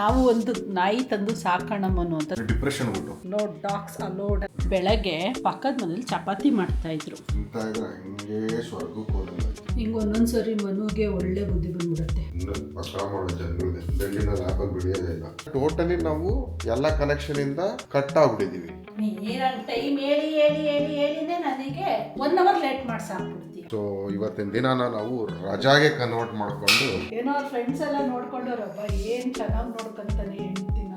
ನಾವು ಒಂದು ನಾಯಿ ತಂದು ಸಾಕೋಣಮ್ಮನು ಅಂತ ಡಿಪ್ರೆಷನ್ ನೋ ಡಾಗ್ಸ್ ಅಲೋಡ್. ಬೆಳಗ್ಗೆ ಪಕ್ಕದ ಮನೇಲಿ ಚಪಾತಿ ಮಾಡ್ತಾ ಇದ್ರು. ಹಿಂಗ ಒಂದೊಂದ್ಸರಿ ಮನುಗೆ ಒಳ್ಳೆ ಬುದ್ಧಿ ಬಂದ್ಬಿಡುತ್ತೆ. ಟೋಟಲಿ ನಾವು ಎಲ್ಲ ಕನೆಕ್ಷನ್ ಇಂದ ಕಟ್ ಆಗ್ಬಿಟ್ಟಿದೀವಿ. ಟೈಮ್ ಹೇಳಿ ಹೇಳಿ ಹೇಳಿ ಹೇಳಿನೇ ನನಗೆ 1 hour ಲೇಟ್ ಮಾಡ್ಸಾಕ್ಬಿಡ್ತೀವಿ. ಸೊ ಇವತ್ತಿನ ದಿನಾನ ನಾವು ರಜಾಗೆ ಕನ್ವರ್ಟ್ ಮಾಡ್ಕೊಂಡು ಏನೋ ಅವ್ರ ಫ್ರೆಂಡ್ಸ್ ಎಲ್ಲ ನೋಡ್ಕೊಂಡವ್ರಪ್ಪ, ಏನ್ ಚೆನ್ನಾಗಿ ನೋಡ್ಕೊಂತಾನೆ ಹೆಂಡ್ತಿನ.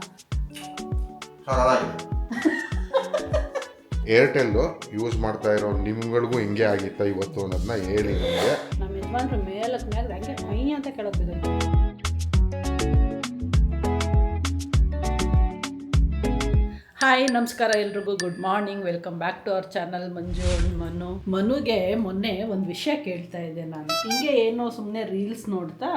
ಏರ್ಟೆಲ್ ಯೂಸ್ ಮಾಡ್ತಾ ಇರೋ ನಿಮ್ಗಳಿಗೂ ಹಿಂಗೆ ಆಗಿತ್ತಾ ಇವತ್ತು ಅನ್ನೋದನ್ನ ಹೇಳಿ ನಮಗೆ. ನಮ್ಮ ಯಜಮಾನ್ರು ಮೇಲಕ್ಕೆ ಮ್ಯಾಗ ಹಂಗೆ ಮೈ ಅಂತ ಕೆಳಗಿದೆ. ಹಾಯ್, ನಮಸ್ಕಾರ ಎಲ್ರಿಗೂ. Good morning. Welcome back to our channel Manju Manu. ಮನುಗೆ ಮೊನ್ನೆ ಒಂದು ವಿಷಯ ಕೇಳ್ತಾ ಇದ್ದೆ ನಾನು. ಹಿಂಗೆ ಏನೋ ಸುಮ್ಮನೆ ರೀಲ್ಸ್ ನೋಡ್ತಾ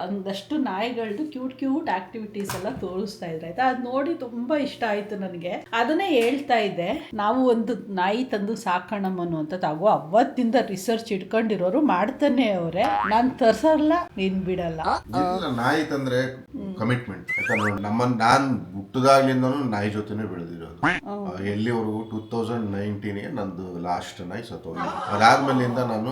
ಒಂದಷ್ಟು ನಾಯಿಗಳದ್ದು ಕ್ಯೂಟ್ ಆಕ್ಟಿವಿಟೀಸ್ ಎಲ್ಲ ತೋರಿಸ್ತಾ ಇದ್ರೆ ಆಯ್ತಾ. ಅದು ನೋಡಿ ತುಂಬಾ ಇಷ್ಟ ಆಯ್ತು ನನಗೆ. ಅದನ್ನೇ ಹೇಳ್ತಾ ಇದ್ದೆ, ನಾವು ಒಂದು ನಾಯಿ ತಂದು ಸಾಕೋಣಮ್ಮನು ಅಂತ. ತಾವು ಅವತ್ತಿಂದ ರಿಸರ್ಚ್ ಇಟ್ಕೊಂಡಿರೋರು ಮಾಡ್ತಾನೆ ಅವರೇ. ನಾನು ತರ್ಸಲ್ಲ, ನೀನ್ ಬಿಡಲ್ಲ. ನಾಯಿ ತಂದ್ರೆ ಕಮಿಟ್ಮೆಂಟ್. ನಾನ್ ಹುಟ್ಟದಾಗ್ಲಿಂದನೂ ನಾಯಿ ಜೊತೆನೆ ಬೆಳೆದಿರೋದು. ಎಲ್ಲಿವರೆಗೂ 2019 ನಂದು ಲಾಸ್ಟ್ ನಾಯಿ ಸತ್ತೋಗಿ. ಅದಾದ್ಮೇಲಿಂದ ನಾನು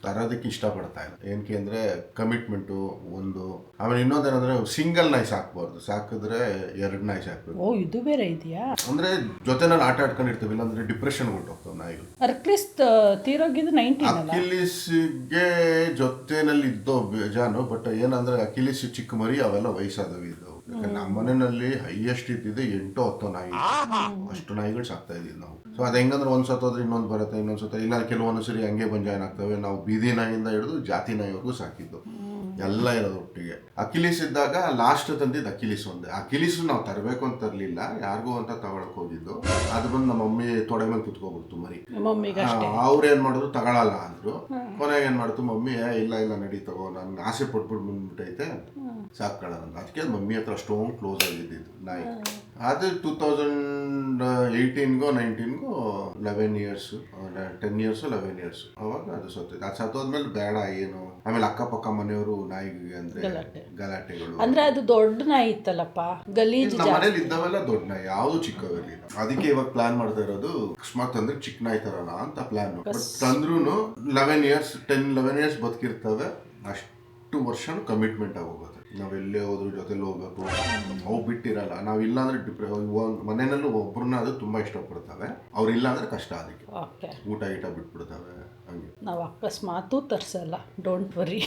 ತರೋದಕ್ಕೆ ಇಷ್ಟಪಡ್ತಾ ಇಲ್ಲ. ಏನಕ್ಕೆ ಅಂದ್ರೆ ಕಮಿಟ್ಮೆಂಟು ಒಂದು. ಆಮೇಲೆ ಇನ್ನೊಂದೇನಂದ್ರೆ ಸಿಂಗಲ್ ನಾಯಿ ಸಾಕ್ಬಾರ್ದು, ಸಾಕಿದ್ರೆ 2 ನಾಯಿ ಸಾಕ್ಬೇಕು. ಓ, ಇದು ಬೇರೆ ಇದೆಯಾ? ಅಂದ್ರೆ ಜೊತೆನಲ್ಲಿ ಆಟ ಆಡ್ಕೊಂಡಿರ್ತೀವಿ, ಇಲ್ಲಾಂದ್ರೆ ಡಿಪ್ರೆಷನ್ ಹೊರಟೋಗ್ತಾವೆ ನಾಯಿಗಳು. ಅರ್ಕ್ಲಿಸ್ ತೀರೋಗಿದ್ದು 19 ಅಕಿಲಿಸ್ಗೆ ಜೊತೆನಲ್ಲಿ ಇದ್ದೋ ಬೇಜಾನು. ಬಟ್ ಏನಂದ್ರೆ ಅಕಿಲಿಸ್ ಚಿಕ್ಕ ಮರಿ ಅವೆಲ್ಲ ವಯಸ್ಸಾದವು ಇದ್ದವು. ನಮ್ಮ ಮನೆಯಲ್ಲಿ ಹೈಯೆಸ್ಟ್ ಇದ್ದಿದ್ದು 8-10 ನಾಯಿ. ಅಷ್ಟು ನಾಯಿಗಳು ಸಾಕ್ತಾ ಇದೀವಿ ನಾವು. ಸೊ ಅದು ಹೆಂಗಂದ್ರೆ ಒಂದ್ ಸತ್ತೋದ್ರೆ ಇನ್ನೊಂದು ಬರುತ್ತೆ, ಇನ್ನೊಂದ್ ಸತ್ತ ಇಲ್ಲ. ಕೆಲವೊಂದು ಸರಿ ಹಂಗೆ ಬಂದು ಜಾಯ್ನ್ ಆಗ್ತವೆ. ನಾವು ಬೀದಿ ನಾಯಿಯಿಂದ ಹಿಡಿದು ಜಾತಿ ನಾಯಿವರೆಗೂ ಸಾಕಿದ್ದು ಎಲ್ಲ ಇರೋದು ಒಟ್ಟಿಗೆ. ಅಕಿಲಿಸ್ ಇದ್ದಾಗ ಲಾಸ್ಟ್ ತಂದಿದ್ದು ಅಕಿಲಿಸ್ ಒಂದೇ. ಅಕಿಲಿಸ್ ನಾವು ತರಬೇಕು ಅಂತ ತರ್ಲಿಲ್ಲ, ಯಾರಿಗೂ ಅಂತ ತಗೊಳಕ್ ಹೋಗಿದ್ದು. ಅದು ಬಂದು ನಮ್ಮ ಮಮ್ಮಿ ತೊಡೆ ಮೇಲೆ ಕುತ್ಕೋಬಿಡ್ತು ಮರಿ. ಅವ್ರೇನ್ ಮಾಡಿದ್ರು ತಗೊಳಲ್ಲ ಅಂದ್ರು. ಕೊನೆಗೆ ಏನ್ ಮಾಡ್ತು ಮಮ್ಮಿ, ಇಲ್ಲ ನಡಿ ತಗೋ, ನನ್ ಆಸೆ ಪಟ್ಬಿಟ್ಟು ಬಂದ್ಬಿಟ್ಟೈತೆ, ಸಾಕೊಳ್ಳೋಣ ಅಂತ. ಅದಕ್ಕೆ ಮಮ್ಮಿ ಹತ್ರ ಅಷ್ಟೊಂದು ಕ್ಲೋಸ್ ಆಗಿದ್ದು ನಾಯಿ. ಅದು 2018ಗೋ 19ಗೋ 11 years 10 years 11 years ಅವಾಗ ಅದು ಸತ್ತೈತೆ. ಅದು ಸತ್ತೋದ್ಮೇಲೆ ಬೇಡ ಏನು. ಆಮೇಲೆ ಅಕ್ಕಪಕ್ಕ ಮನೆಯವರು ನಾಯಿಗೆ ಅಂದ್ರೆ ಗಲಾಟೆಗಳು. ಅಂದ್ರೆ ಅದು ದೊಡ್ಡ ನಾಯಿ ಇತ್ತಲ್ಲಪ್ಪ, ಗಲೀಜು. ನಮ್ಮ ಮನೇಲಿ ಇದ್ದವೆಲ್ಲ ದೊಡ್ಡ ನಾಯಿ, ಯಾವ್ದು ಚಿಕ್ಕವಿರಲಿಲ್ಲ. ಅದಕ್ಕೆ ಇವಾಗ ಪ್ಲಾನ್ ಮಾಡ್ತಾ ಇರೋದು, ಅಕಸ್ಮಾತ್ ಅಂದ್ರೆ ಚಿಕ್ಕ ನಾಯಿ ತರೋಣ ಅಂತ ಪ್ಲಾನ್. ಬಟ್ ತಂದ್ರೂ 10-11 years ಬದುಕಿರ್ತವೆ. ಅಷ್ಟು ವರ್ಷ ಕಮಿಟ್ಮೆಂಟ್ ಆಗೋಗುತ್ತೆ. ನಾವೆಲ್ಲೇ ಹೋದ್ರು ಜೊತೆಲಿ ಹೋಗ್ಬೇಕು, ಅವು ಬಿಟ್ಟಿರಲ್ಲ. ನಾವ್ ಇಲ್ಲಾಂದ್ರೆ ಮನೆಯಲ್ಲೂ ಒಬ್ರನ್ನ ಅದು ತುಂಬಾ ಇಷ್ಟಪಡ್ತವೆ. ಅವ್ರು ಇಲ್ಲ ಅಂದ್ರೆ ಕಷ್ಟ. ಅದಕ್ಕೆ ಊಟ ಬಿಟ್ಬಿಡ್ತವೆ. ನಾವು ಅಕಸ್ಮಾತು ತರ್ಸಲ್ಲ, ಡೋಂಟ್ ವರಿ.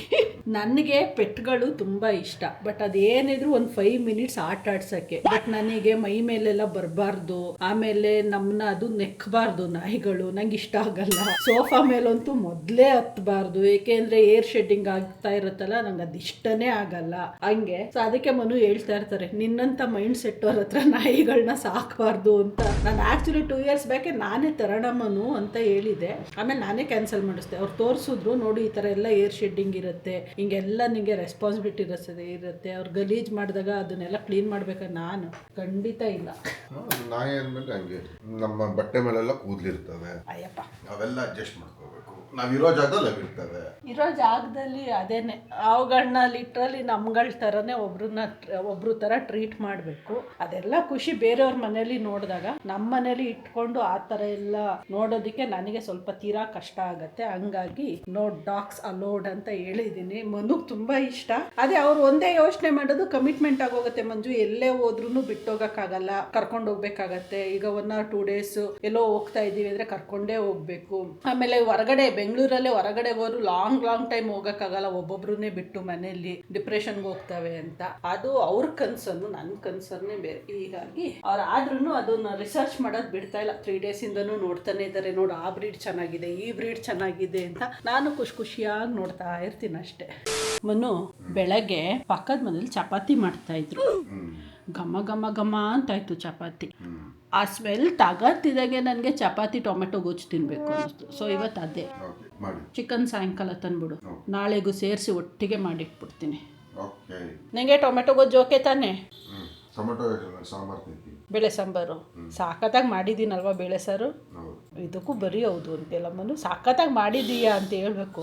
ನನಗೆ ಪೆಟ್ಗಳು ತುಂಬಾ ಇಷ್ಟ. ಬಟ್ ಅದೇನಿದ್ರು ಒಂದು 5 minutes ಆಟ ಆಡ್ಸಕ್ಕೆ. ಬಟ್ ನನಗೆ ಮೈ ಮೇಲೆಲ್ಲ ಬರಬಾರ್ದು, ಆಮೇಲೆ ನಮ್ಮನ್ನ ಅದು ನೆಕ್ಕಬಾರ್ದು ನಾಯಿಗಳು. ನಂಗೆ ಇಷ್ಟ ಆಗಲ್ಲ. ಸೋಫಾ ಮೇಲಂತೂ ಮೊದಲೇ ಹತ್ತಬಾರ್ದು, ಏಕೆಂದ್ರೆ ಏರ್ ಶೆಡ್ಡಿಂಗ್ ಆಗ್ತಾ ಇರುತ್ತಲ್ಲ, ನಂಗೆ ಅದು ಇಷ್ಟನೇ ಆಗಲ್ಲ ಹಂಗೆ. ಸೊ ಅದಕ್ಕೆ ಮನು ಹೇಳ್ತಾ ಇರ್ತಾರೆ, ನಿನ್ನಂತ ಮೈಂಡ್ ಸೆಟ್ ಅವ್ರ ಹತ್ರ ನಾಯಿಗಳನ್ನ ಸಾಕಬಾರ್ದು ಅಂತ. ನಾನು ಆಕ್ಚುಲಿ 2 years ಬ್ಯಾಕೆ ನಾನೇ ತರೋಣ ಮನು ಅಂತ ಹೇಳಿದೆ. ಆಮೇಲೆ ನಾನೇ ಕ್ಯಾನ್ಸಲ್ ಮಾಡಿಸ್ದೆ. ಅವ್ರು ತೋರಿಸಿದ್ರು, ನೋಡಿ ಈ ತರ ಎಲ್ಲ ಏರ್ ಶೆಡ್ಡಿಂಗ್ ಇರುತ್ತೆ, ಹಿಂಗೆಲ್ಲ ನಿಂಗೆ ರೆಸ್ಪಾನ್ಸಿಬಿಲಿಟಿ ಇರುತ್ತೆ. ಅವ್ರು ಗಲೀಜ್ ಮಾಡಿದಾಗ ಅದನ್ನೆಲ್ಲ ಕ್ಲೀನ್ ಮಾಡ್ಬೇಕಾದ್ರೆ ನಾನು ಖಂಡಿತ ಇಲ್ಲ. ನಾಯಿ ಅಂದ್ಮೇಲೆ ಹಂಗೆ ನಮ್ಮ ಬಟ್ಟೆ ಮೇಲೆಲ್ಲ ಕೂದಲಿರ್ತವೆ, ಅಯ್ಯಪ್ಪ, ಅವೆಲ್ಲ ಅಡ್ಜಸ್ಟ್ ಮಾಡ್ಕೋಬೇಕು. ನಾವಿರೋ ಜಾಗದಲ್ಲಿ ಅವಿರ್ತವೆ. ಇರೋ ಜಾಗದಲ್ಲಿ ಅದೇನೆ, ಅವುಗಳನ್ನ ಲಿಟ್ರಲಿ ನಮ್ಗಳ ಥರನೇ ಒಬ್ರು ಥರ ಟ್ರೀಟ್ ಮಾಡಬೇಕು. ಅದೆಲ್ಲ ಖುಷಿ ಬೇರೆಯವ್ರ ಮನೇಲಿ ನೋಡಿದಾಗ. ನಮ್ಮ ಮನೇಲಿ ಇಟ್ಕೊಂಡು ಆ ಥರ ಎಲ್ಲ ನೋಡೋದಕ್ಕೆ ನನಗೆ ಸ್ವಲ್ಪ ತೀರಾ ಕಷ್ಟ ಆಗತ್ತೆ. ಹಂಗಾಗಿ ನೋ ಡಾಗ್ಸ್ ಅಲೋಡ್ ಅಂತ ಹೇಳಿದ್ದೀನಿ. ಮನುಗ್ ತುಂಬಾ ಇಷ್ಟ. ಅದೇ ಅವ್ರು ಒಂದೇ ಯೋಚನೆ ಮಾಡೋದು, ಕಮಿಟ್ಮೆಂಟ್ ಆಗೋಗುತ್ತೆ ಮಂಜು. ಎಲ್ಲೇ ಹೋದ್ರೂ ಬಿಟ್ಟೋಗಕ್ಕಾಗಲ್ಲ, ಕರ್ಕೊಂಡು ಹೋಗ್ಬೇಕಾಗತ್ತೆ. ಈಗ 1 or 2 days ಎಲ್ಲೋ ಹೋಗ್ತಾ ಇದೀವಿ ಅಂದ್ರೆ ಕರ್ಕೊಂಡೇ ಹೋಗ್ಬೇಕು. ಆಮೇಲೆ ಹೊರಗಡೆ ಬೆಂಗಳೂರಲ್ಲೇ ಹೊರಗಡೆ ಹೋದ್ರು ಲಾಂಗ್ ಟೈಮ್ ಹೋಗಕ್ಕಾಗಲ್ಲ, ಒಬ್ಬೊಬ್ರನ್ನೇ ಬಿಟ್ಟು ಮನೆಯಲ್ಲಿ ಡಿಪ್ರೆಷನ್ಗೆ ಹೋಗ್ತವೆ ಅಂತ. ಅದು ಅವ್ರ ಕನ್ಸರ್ನು, ನನ್ನ ಕನ್ಸರ್ನೇ ಬೇರೆ. ಹೀಗಾಗಿ ಅವ್ರು ಆದ್ರೂ ಅದನ್ನ ರಿಸರ್ಚ್ ಮಾಡೋದು ಬಿಡ್ತಾ ಇಲ್ಲ. 3 days ಇಂದನೂ ನೋಡ್ತಾನೆ ಇದ್ದಾರೆ. ನೋಡು, ಆ ಬ್ರೀಡ್ ಚೆನ್ನಾಗಿದೆ, ಈ ಬ್ರೀಡ್ ಚೆನ್ನಾಗಿದೆ ಅಂತ. ನಾನು ಖುಷಿಯಾಗಿ ನೋಡ್ತಾ ಇರ್ತೀನಿ ಅಷ್ಟೇ. ಮನು ಬೆಳಗ್ಗೆ ಪಕ್ಕದ ಮನೇಲಿ ಚಪಾತಿ ಮಾಡ್ತಾ ಇದ್ರು. ಘಮ ಘಮ ಘಮ ಅಂತಾಯ್ತು ಚಪಾತಿ. ಆ ಸ್ಮೆಲ್ ತಗತ್ತಿದಾಗೆ ನನಗೆ ಚಪಾತಿ ಟೊಮೆಟೊ ಗೊಜ್ಜು ತಿನ್ಬೇಕು ಅನ್ನಿಸ್ತು. ಸೊ ಇವತ್ತು ಅದೇ ಚಿಕನ್ ಸಾಯಂಕಾಲ ತಂದ್ಬಿಡು, ನಾಳೆಗೂ ಸೇರಿಸಿ ಒಟ್ಟಿಗೆ ಮಾಡಿಟ್ಬಿಡ್ತೀನಿ. ನನಗೆ ಟೊಮೆಟೊ ಗೊಜ್ಜು ಓಕೆ ತಾನೆ? ಬೇಳೆ ಸಾಂಬಾರು ಸಾಕತ್ತಾಗಿ ಮಾಡಿದ್ದೀನಲ್ವಾ? ಬೇಳೆ ಸಾರು ಇದಕ್ಕೂ ಬರೀ ಹೌದು ಅಂತೆಲ್ಲ ಮನು. ಸಾಕತ್ತಾಗಿ ಮಾಡಿದೀಯಾ ಅಂತ ಹೇಳ್ಬೇಕು.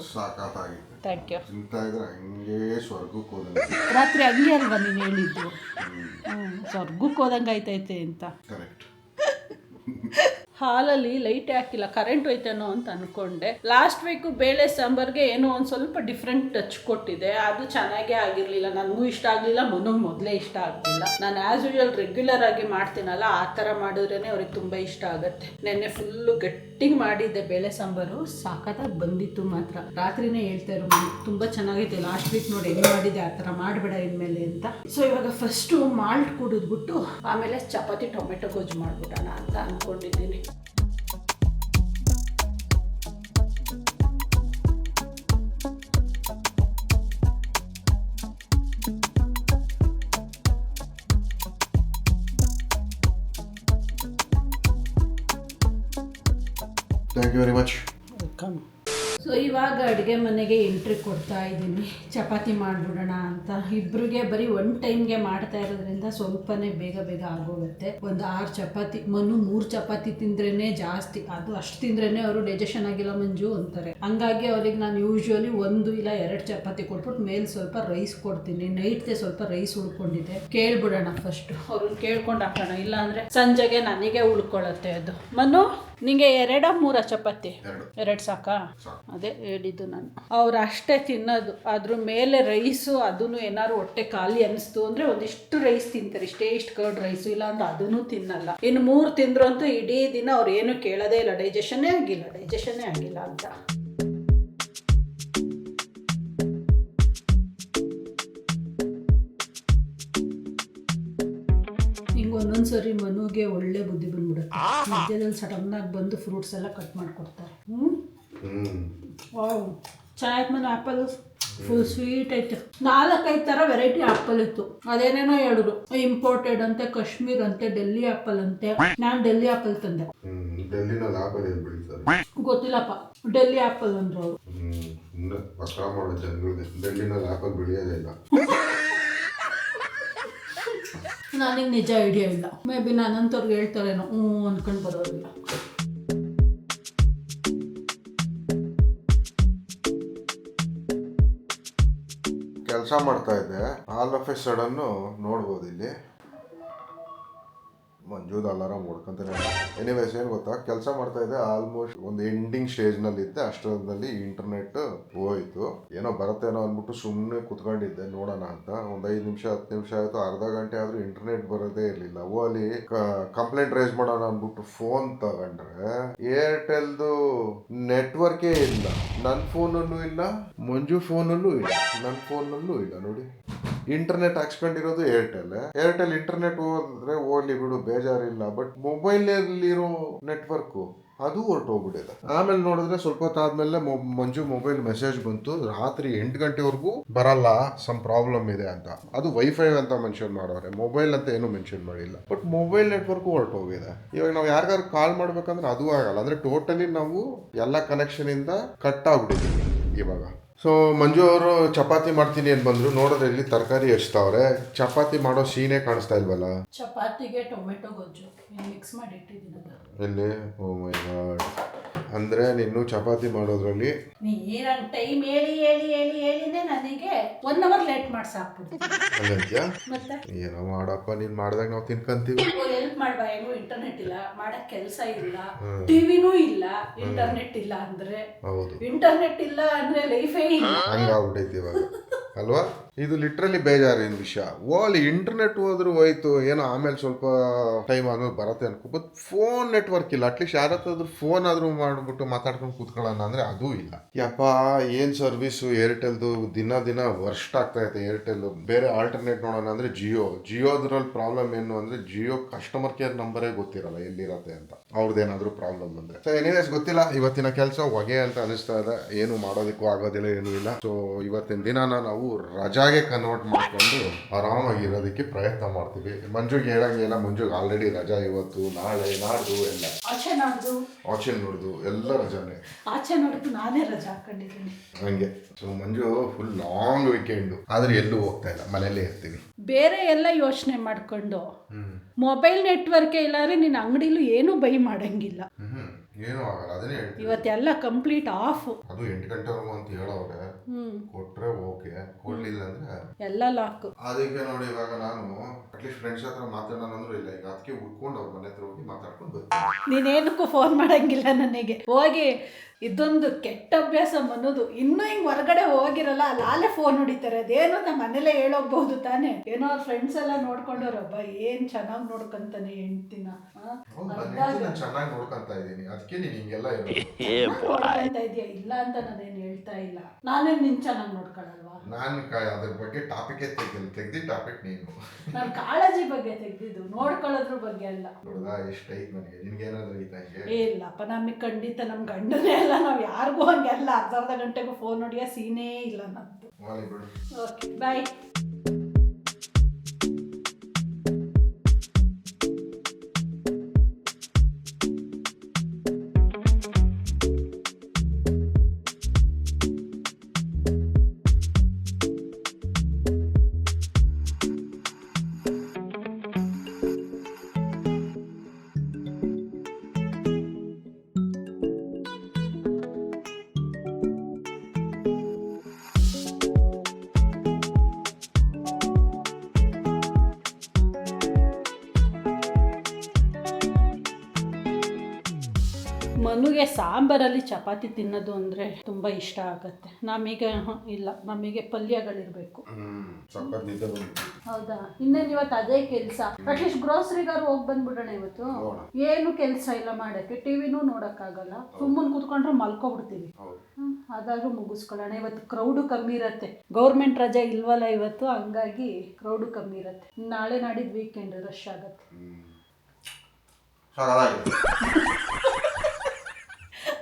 Thank you. ತಿಂತಾ ಇದ್ರೆ ಹಂಗೆ ಸ್ವರ್ಗಕ್ಕೆ ಹೋದಂಗೆ. ರಾತ್ರಿ ಹಂಗೆ ಅಲ್ವಾ ನೀನು ಹೇಳಿದ್ದು? ಸ್ವರ್ಗಕ್ಕೆ ಹೋದಂಗೆ ಆಯ್ತೈತೆ ಅಂತ. ಕರೆಕ್ಟ್. ಹಾಲಲ್ಲಿ ಲೈಟೇ ಹಾಕಿಲ್ಲ, ಕರೆಂಟ್ ಹೋಯ್ತೇನೋ ಅಂತ ಅಂದ್ಕೊಂಡೆ. ಲಾಸ್ಟ್ ವೀಕು ಬೇಳೆ ಸಾಂಬಾರ್ಗೆ ಏನೋ ಒಂದು ಸ್ವಲ್ಪ ಡಿಫ್ರೆಂಟ್ ಟಚ್ ಕೊಟ್ಟಿದೆ, ಅದು ಚೆನ್ನಾಗೇ ಆಗಿರಲಿಲ್ಲ. ನನಗೂ ಇಷ್ಟ ಆಗಲಿಲ್ಲ, ಮನಗೆ ಮೊದಲೇ ಇಷ್ಟ ಆಗಲಿಲ್ಲ. ನಾನು ಆ್ಯಸ್ ಯೂಶುವಲ್ ರೆಗ್ಯುಲರ್ ಆಗಿ ಮಾಡ್ತೀನಲ್ಲ, ಆ ಥರ ಮಾಡಿದ್ರೇ ಅವ್ರಿಗೆ ತುಂಬ ಇಷ್ಟ ಆಗುತ್ತೆ. ನೆನ್ನೆ ಫುಲ್ಲು ಗಟ್ಟಿಗೆ ಮಾಡಿದ್ದೆ ಬೇಳೆ ಸಾಂಬಾರು, ಸಾಕತ್ತಾಗಿ ಬಂದಿತ್ತು ಮಾತ್ರ. ರಾತ್ರಿನೇ ಹೇಳ್ತಾ ಇರೋ ತುಂಬ ಚೆನ್ನಾಗೈತೆ, ಲಾಸ್ಟ್ ವೀಕ್ ನೋಡಿ ಹೆಂಗೆ ಮಾಡಿದ್ದೆ, ಆ ಥರ ಮಾಡಬೇಡ ಇನ್ಮೇಲೆ ಅಂತ. ಸೊ ಇವಾಗ ಫಸ್ಟು ಮಾಲ್ಟ್ ಕುಡಿದ್ಬಿಟ್ಟು ಆಮೇಲೆ ಚಪಾತಿ ಟೊಮೆಟೊ ಗೊಜ್ಜು ಮಾಡಿಬಿಡೋಣ ಅಂತ ಅಂದ್ಕೊಂಡಿದ್ದೀನಿ. Thank you very much. Welcome. So ಇವಾಗ ಅಡುಗೆ ಮನೆಗೆ ಎಂಟ್ರಿ ಕೊಡ್ತಾ ಇದ್ದೀನಿ, ಚಪಾತಿ ಮಾಡಿಬಿಡೋಣ ಅಂತ. ಇಬ್ಬರಿಗೆ ಬರೀ ಒನ್ ಟೈಮ್ಗೆ ಮಾಡ್ತಾ ಇರೋದ್ರಿಂದ ಸ್ವಲ್ಪನೇ ಬೇಗ ಬೇಗ ಆಗೋಗುತ್ತೆ. ಒಂದು 6 ಚಪಾತಿ, ಮನು 3 ಚಪಾತಿ ತಿಂದ್ರೇ ಜಾಸ್ತಿ, ಅದು ಅಷ್ಟು ತಿಂದ್ರೇ ಅವರು ಡೈಜೆಷನ್ ಆಗಿಲ್ಲ ಮಂಜು ಅಂತಾರೆ. ಹಂಗಾಗಿ ಅವ್ರಿಗೆ ನಾನು ಯೂಶ್ವಲಿ 1 ಇಲ್ಲ 2 ಚಪಾತಿ ಕೊಟ್ಬಿಟ್ಟು ಮೇಲೆ ಸ್ವಲ್ಪ ರೈಸ್ ಕೊಡ್ತೀನಿ. ನೈಟ್ಗೆ ಸ್ವಲ್ಪ ರೈಸ್ ಉಳ್ಕೊಂಡಿದೆ, ಕೇಳ್ಬಿಡೋಣ ಫಸ್ಟ್, ಅವ್ರನ್ನ ಕೇಳ್ಕೊಂಡು ಹಾಕೋಣ. ಇಲ್ಲ ಅಂದರೆ ಸಂಜೆಗೆ ನನಗೆ ಉಳ್ಕೊಳ್ಳುತ್ತೆ ಅದು. ಮನು ನಿಂಗೆ 2-3 ಚಪಾತಿ? 2 ಸಾಕಾ? ಅದೇ ಹೇಳಿದ್ದು ನಾನು. ಅವ್ರು ಅಷ್ಟೇ ತಿನ್ನೋದು, ಅದ್ರ ಮೇಲೆ ರೈಸು, ಅದನ್ನು ಏನಾದ್ರು ಹೊಟ್ಟೆ ಖಾಲಿ ಅನ್ನಿಸ್ತು ಅಂದರೆ ಒಂದಿಷ್ಟು ರೈಸ್ ತಿಂತಾರೆ, ಇಷ್ಟು ಕರ್ಡ್ ರೈಸು, ಇಲ್ಲ ಅಂದ್ರೆ ಅದನ್ನು ತಿನ್ನಲ್ಲ. ಇನ್ನು 3 ತಿಂದ್ರು ಅಂತೂ ಇಡೀ ದಿನ ಅವ್ರು ಏನು ಕೇಳೋದೇ ಇಲ್ಲ, ಡೈಜೆಷನ್ನೇ ಆಗಿಲ್ಲ ಅಂತ. ಹಿಂಗೆ ಒಂದೊಂದ್ಸರಿ ಮನುಗೆ ಒಳ್ಳೆ ಬುದ್ಧಿ ಬಂದ್ಬಿಡುತ್ತೆ, ಮಧ್ಯದಲ್ಲಿ ಸಡನ್ನಾಗಿ ಬಂದು ಫ್ರೂಟ್ಸ್ ಎಲ್ಲ ಕಟ್ ಮಾಡಿಕೊಡ್ತಾರೆ. ವಾವ್, ಚೆನ್ನಾಯ್ತು ಮನು. ಆ್ಯಪಲ್ ಫುಲ್ ಸ್ವೀಟ್ ಐತೆ. 4-5 ಥರ ವೆರೈಟಿ ಆ್ಯಪಲ್ ಇತ್ತು. ಅದೇನೇನೋ ಹೇಳಿದ್ರು, ಇಂಪೋರ್ಟೆಡ್ ಅಂತೆ, ಕಾಶ್ಮೀರ್ ಅಂತೆ, ಡೆಲ್ಲಿ ಆ್ಯಪಲ್ ಅಂತೆ. ನಾನು ಡೆಲ್ಲಿ ಆ್ಯಪಲ್ ತಂದೆ. ಗೊತ್ತಿಲ್ಲಪ್ಪ, ಡೆಲ್ಲಿ ಆ್ಯಪಲ್ ಅಂದ್ರು ಅವರು. ನನಗೆ ನಿಜ ಐಡಿಯಾ ಇಲ್ಲ, ಮೇ ಬಿ ನಾನಂತವ್ರಿಗೆ ಹೇಳ್ತಾರೇನೋ ಅನ್ಕೊಂಡು ಬರೋದಿಲ್ಲ. ಕೆಲಸ ಮಾಡ್ತಾ ಇದ್ದೆ, ಆಲ್ ಆಫ್ ಎ ಸಡನ್ ನೋಡ್ಬೋದು ಇಲ್ಲಿ ಮಂಜುದ ಅಲಾರಾಮ್ ಹೊಡ್ಕೊಂತಾನೆ. ಎನಿವೇಸ್ ಏನು ಗೊತ್ತಾ, ಕೆಲಸ ಮಾಡ್ತಾ ಇದ್ದೆ, ಆಲ್ಮೋಸ್ಟ್ ಒಂದು ಎಂಡಿಂಗ್ ಸ್ಟೇಜ್ನಲ್ಲಿ ಇದ್ದೆ. ಅಷ್ಟರಲ್ಲಿ ಇಂಟರ್ನೆಟ್ ಹೋಯ್ತು. ಏನೋ ಬರುತ್ತೇನೋ ಅಂದ್ಬಿಟ್ಟು ಸುಮ್ಮನೆ ಕುತ್ಕೊಂಡಿದ್ದೆ ನೋಡೋಣ ಅಂತ. ಒಂದು 5 ನಿಮಿಷ 10 ನಿಮಿಷ ಆಯಿತು, ಅರ್ಧ ಗಂಟೆ ಆದರೂ ಇಂಟರ್ನೆಟ್ ಬರೋದೇ ಇರಲಿಲ್ಲ. ಅಲ್ಲಿ ಕಂಪ್ಲೇಂಟ್ ರೈಸ್ ಮಾಡೋಣ ಅಂದ್ಬಿಟ್ಟು ಫೋನ್ ತಗೊಂಡ್ರೆ ಏರ್ಟೆಲ್ದು ನೆಟ್ವರ್ಕೇ ಇಲ್ಲ. ನನ್ನ ಫೋನಲ್ಲೂ ಇಲ್ಲ, ಮಂಜು ಫೋನಲ್ಲೂ ಇಲ್ಲ, ನನ್ನ ಫೋನಲ್ಲೂ ಇಲ್ಲ. ನೋಡಿ, ಇಂಟರ್ನೆಟ್ ಹಾಕ್ಸ್ಕೊಂಡಿರೋದು ಏರ್ಟೆಲ್ ಇಂಟರ್ನೆಟ್ ಹೋದ್ರೆ ಹೋಗ್ಲಿ ಬಿಡು, ಬೇಜಾರಿಲ್ಲ. ಬಟ್ ಮೊಬೈಲಲ್ಲಿರೋ ನೆಟ್ವರ್ಕು ಅದು ಹೊರಟೋಗ್ಬಿಟ್ಟಿದೆ. ಆಮೇಲೆ ನೋಡಿದ್ರೆ ಸ್ವಲ್ಪ ಹೊತ್ತಾದ್ಮೇಲೆ ಮಂಜು ಮೊಬೈಲ್ ಮೆಸೇಜ್ ಬಂತು, ರಾತ್ರಿ 8 ಗಂಟೆವರೆಗೂ ಬರಲ್ಲ, ಸಮ್ ಪ್ರಾಬ್ಲಮ್ ಇದೆ ಅಂತ. ಅದು ವೈಫೈ ಅಂತ ಮೆನ್ಷನ್ ಮಾಡೋರೆ, ಮೊಬೈಲ್ ಅಂತ ಏನು ಮೆನ್ಷನ್ ಮಾಡಿಲ್ಲ. ಬಟ್ ಮೊಬೈಲ್ ನೆಟ್ವರ್ಕು ಹೊರಟೋಗಿದೆ. ಇವಾಗ ನಾವು ಯಾರಿಗಾರು ಕಾಲ್ ಮಾಡ್ಬೇಕಂದ್ರೆ ಅದು ಆಗಲ್ಲ. ಅಂದ್ರೆ ಟೋಟಲಿ ನಾವು ಎಲ್ಲ ಕನೆಕ್ಷನ್ ಇಂದ ಕಟ್ ಆಗ್ಬಿಟ್ಟಿದ್ದೀವಿ ಇವಾಗ. ಸೊ ಮಂಜು ಅವರು ಚಪಾತಿ ಮಾಡ್ತೀನಿ ಅಂತ ಬಂದ್ರು, ನೋಡಿದ್ರೆ ಇಲ್ಲಿ ತರಕಾರಿ ಎಷ್ಟಾವ್ರೆ, ಚಪಾತಿ ಮಾಡೋ ಸೀನೇ ಕಾಣಿಸ್ತಾ ಇಲ್ವಲ್ಲ. ಚಪಾತಿಗೆ ಟೊಮೆಟೊ ಗೊಜ್ಜು ಮಿಕ್ಸ್ ಮಾಡಿ ಇಟ್ಟಿದ್ದೀನಿ. ಎಲ್ಲಿ? ಓ ಮೈ ಗಾಡ್. ಅಂದ್ರೆ ನೀನು ಚಪಾತಿ ಮಾಡೋದ್ರಲ್ಲಿ ನೀರನ್ ಟೈಮ್ ಹೇಳಿನೇ ನನಗೆ 1 ಅವರ್ ಲೇಟ್ ಮಾಡ್ಸಾಕ್ಬಿಡ್ತೀನಿ. ಮತ್ತೆ ಏನೋ ಮಾಡಪ್ಪ, ನೀನ್ ಮಾಡ್ದಾಗ ನಾವು ತಿನ್ಕಂತೀವಿ. ಹೆಲ್ಪ್ ಮಾಡ್ಬಾ, ಹೆಂಗು ಇಂಟರ್ನೆಟ್ ಇಲ್ಲ, ಮಾಡಕ್ ಕೆಲಸ ಇಲ್ಲ, ಟಿವಿನೂ ಇಲ್ಲ. ಇಂಟರ್ನೆಟ್ ಇಲ್ಲ ಅಂದ್ರೆ, ಹೌದು, ಇಂಟರ್ನೆಟ್ ಇಲ್ಲ ಅಂದ್ರೆ ಲೈಫೇ ಇಲ್ಲ. ಹಂಗಾಗ್ಬಿಟ್ಟೈತಿ ಇವಾಗ ಅಲ್ವಾ. ಇದು ಲಿಟ್ರಲಿ ಬೇಜಾರಿನ ವಿಷಯ. ಅಲ್ಲಿ ಇಂಟರ್ನೆಟ್ ಹೋದ್ರು ಹೋಯ್ತು, ಏನೋ ಆಮೇಲೆ ಸ್ವಲ್ಪ ಟೈಮ್ ಆದ್ಮೇಲೆ ಬರತ್ತೆ ಅನ್ಕೋ. ಬಟ್ ಫೋನ್ ನೆಟ್ವರ್ಕ್ ಇಲ್ಲ. ಅಟ್ಲೀಸ್ಟ್ ಯಾರತ್ತಾದ್ರೂ ಫೋನ್ ಆದ್ರೂ ಮಾಡ್ಬಿಟ್ಟು ಮಾತಾಡ್ಕೊಂಡು ಕೂತ್ಕೊಳ್ಳೋಣ ಅಂದ್ರೆ ಅದೂ ಇಲ್ಲ. ಯಪ್ಪ, ಏನ್ ಸರ್ವಿಸು ಏರ್ಟೆಲ್ದು, ದಿನ ವರ್ಸ್ಟ್ ಆಗ್ತಾ ಇದೆ ಏರ್ಟೆಲ್. ಬೇರೆ ಆಲ್ಟರ್ನೇಟ್ ನೋಡೋಣ ಅಂದ್ರೆ ಜಿಯೋದ್ರಲ್ಲಿ ಪ್ರಾಬ್ಲಮ್ ಏನು ಅಂದ್ರೆ, ಜಿಯೋ ಕಸ್ಟಮರ್ ಕೇರ್ ನಂಬರೇ ಗೊತ್ತಿರಲ್ಲ ಎಲ್ಲಿರತ್ತೆ ಅಂತ, ಅವ್ರದ್ದೇನಾದ್ರೂ ಪ್ರಾಬ್ಲಮ್ ಬಂದ್ರೆ. ಸೊ ಎನಿವೇಸ್ ಗೊತ್ತಿಲ್ಲ, ಇವತ್ತಿನ ಕೆಲಸ ಹೊಗೆ ಅಂತ ಅನಿಸ್ತಾ ಇದೆ. ಏನು ಮಾಡೋದಕ್ಕೂ ಆಗೋದಿಲ್ಲ, ಏನೂ ಇಲ್ಲ. ಸೊ ಇವತ್ತಿನ ದಿನಾನ ನಾವು ರಜಾಗೆ ಕನ್ವರ್ಟ್ ಮಾಡ್ಕೊಂಡು ಆರಾಮಾಗಿರೋದಕ್ಕೆ ಪ್ರಯತ್ನ ಮಾಡ್ತೀವಿ. ಮಂಜುಗೆ ಹೇಳಂಗಿಲ್ಲ, ಮಂಜುಗೆ ಆಲ್ರೆಡಿ ರಜಾ ಇವತ್ತು, ನಾಳೆ, ನಾಡ್ದು ಎಲ್ಲ ಆಚೆ ನೋಡ್ದು ಎಲ್ಲ ರಜಾನೆ. ಆಚೆ ನೋಡಿದ್ದು ನಾನೇ ರಜಾ ಹಾಕೊಂಡಿದ್ದೀನಿ ಹಂಗೆ. ಸೊ ಮಂಜು ಫುಲ್ ಲಾಂಗ್ ವೀಕೆಂಡ್, ಆದ್ರೆ ಎಲ್ಲೂ ಹೋಗ್ತಾ ಇಲ್ಲ, ಮನೇಲೇ ಇರ್ತೀವಿ. ಬೇರೆ ಎಲ್ಲ ಯೋಚನೆ ಮಾಡ್ಕೊಂಡು ಮೊಬೈಲ್ ನೆಟ್ವರ್ಕ್ ಇಲ್ಲಾಂದ್ರೆ ನಿನ್ನ ಅಂಗಡಿಲೂ ಏನೂ ಬೈ ಮಾಡಂಗಿಲ್ಲ. ಏನೂ ಆಗಲ್ಲ, ಅದನ್ನೇ ಹೇಳ್ತೀನಿ. ಇವತ್ತೆಲ್ಲ ಕಂಪ್ಲೀಟ್ ಆಫ್. ಅದು 8 ಗಂಟೆವರೆಗೂ ಅಂತ ಹೇಳೋರೆ, ಕೊಟ್ರೆ ಓಕೆ, ಕೊಡ್ಲಿಲ್ಲ ಅಂದ್ರೆ ಎಲ್ಲ ಲಾಕ್. ಅದಕ್ಕೆ ನೋಡಿ ಇವಾಗ ನಾನು ಅಟ್ಲೀಸ್ಟ್ ಫ್ರೆಂಡ್ಸ್ ಹತ್ರ ಮಾತಾಡೋಣಂದ್ರೂ ಇಲ್ಲ, ಈಗ ಅದಕ್ಕೆ ಉಳ್ಕೊಂಡು ಅವ್ರ ಮನೆ ಹತ್ರ ಹೋಗಿ ಮಾತಾಡ್ಕೊಂಡು ಬರ್ತೀನಿ. ನೀನೇನಕ್ಕೂ ಫೋನ್ ಮಾಡಂಗಿಲ್ಲ ನನಗೆ. ಹೋಗಿ ಇದೊಂದು ಕೆಟ್ಟ ಅಭ್ಯಾಸ ಅನ್ನೋದು. ಇನ್ನೂ ಹಿಂಗೆ ಹೊರಗಡೆ ಹೋಗಿರಲ್ಲ, ಅಲ್ಲೇ ಫೋನ್ ಹೊಡಿತಾರೆ. ಅದೇನೋ ನಮ್ಮ ಮನೇಲೆ ಹೇಳೋಗ್ಬಹುದು ತಾನೇ. ಏನೋ ಅವ್ರ ಫ್ರೆಂಡ್ಸ್ ಎಲ್ಲ ನೋಡ್ಕೊಂಡವ್ರಬ್ಬ ಏನ್ ಚೆನ್ನಾಗಿ ನೋಡ್ಕೊಂತಾನೆ ಹೆಂಡ್ತಿನ. ಚೆನ್ನಾಗಿ ನೋಡ್ಕೊಂತ ಇದ್ದೀನಿ, ಅದಕ್ಕೆ ನೀನ್ ಹಿಂಗೆಲ್ಲ ನೋಡ್ಕೊಂತ ಇದೀಯ. ಇಲ್ಲ ಅಂತ ನಾನೇನು ಹೇಳ್ತಾ ಇಲ್ಲ. ನಾನೇನ್ ನಿನ್ ಚೆನ್ನಾಗಿ ನೋಡ್ಕೊಳಲ್ವಾ? ನಾನು ಅದ್ರ ಬಗ್ಗೆ ಟಾಪಿಕೇ ತೆಗ್ದಿ ಟಾಪಿಕ್ ನೀನು. ನಾನು ಕಾಳಜಿ ಬಗ್ಗೆ ತೆಗ್ದಿದ್ದು, ನೋಡ್ಕೊಳ್ಳೋದ್ರ ಬಗ್ಗೆ ಅಲ್ಲ. ನೋಡ್ದಾ ಎಷ್ಟೈತ್ ನನಗೆ, ನಿನ್ಗೇನಾದ್ರೂ ಐತಾ? ಇಲ್ಲಪ್ಪ, ನಮಗೆ ಖಂಡಿತ ನಮ್ ಗಂಡನೇ ಅಲ್ಲ, ನಾವ್ ಯಾರಿಗೂ ಹಂಗೆಲ್ಲ ಅರ್ಧ ಗಂಟೆಗೂ ಫೋನ್ ಹೊಡಿಯೋ ಸೀನೇ ಇಲ್ಲ ನಮ್ದು. ಓಕೆ, ಬಾಯ್. ಮನುಗೆ ಸಾಂಬಾರಲ್ಲಿ ಚಪಾತಿ ತಿನ್ನೋದು ಅಂದರೆ ತುಂಬ ಇಷ್ಟ ಆಗುತ್ತೆ. ನಮಗೆ ಇಲ್ಲ, ನಮಗೆ ಪಲ್ಯಗಳಿರಬೇಕು. ಹೌದಾ? ಇನ್ನೇನು ಇವತ್ತು ಅದೇ ಕೆಲಸ. ಅಟ್ಲೀಸ್ಟ್ ಗ್ರೋಸರಿಗಾರು ಹೋಗಿ ಬಂದ್ಬಿಡೋಣ ಇವತ್ತು. ಏನು ಕೆಲಸ ಇಲ್ಲ ಮಾಡೋಕ್ಕೆ, ಟಿವಿನೂ ನೋಡೋಕ್ಕಾಗಲ್ಲ, ಸುಮ್ಮನೆ ಕೂತ್ಕೊಂಡ್ರೆ ಮಲ್ಕೊಬಿಡ್ತೀವಿ. ಅದಾದ್ರೂ ಮುಗಿಸ್ಕೊಳ್ಳೋಣ. ಇವತ್ತು ಕ್ರೌಡು ಕಮ್ಮಿ ಇರತ್ತೆ, ಗೌರ್ಮೆಂಟ್ ರಜೆ ಇಲ್ವಲ್ಲ ಇವತ್ತು, ಹಂಗಾಗಿ ಕ್ರೌಡು ಕಮ್ಮಿ ಇರತ್ತೆ. ನಾಳೆ ನಾಡಿದ್ದು ವೀಕೆಂಡ್ ರಶ್ ಆಗತ್ತೆ.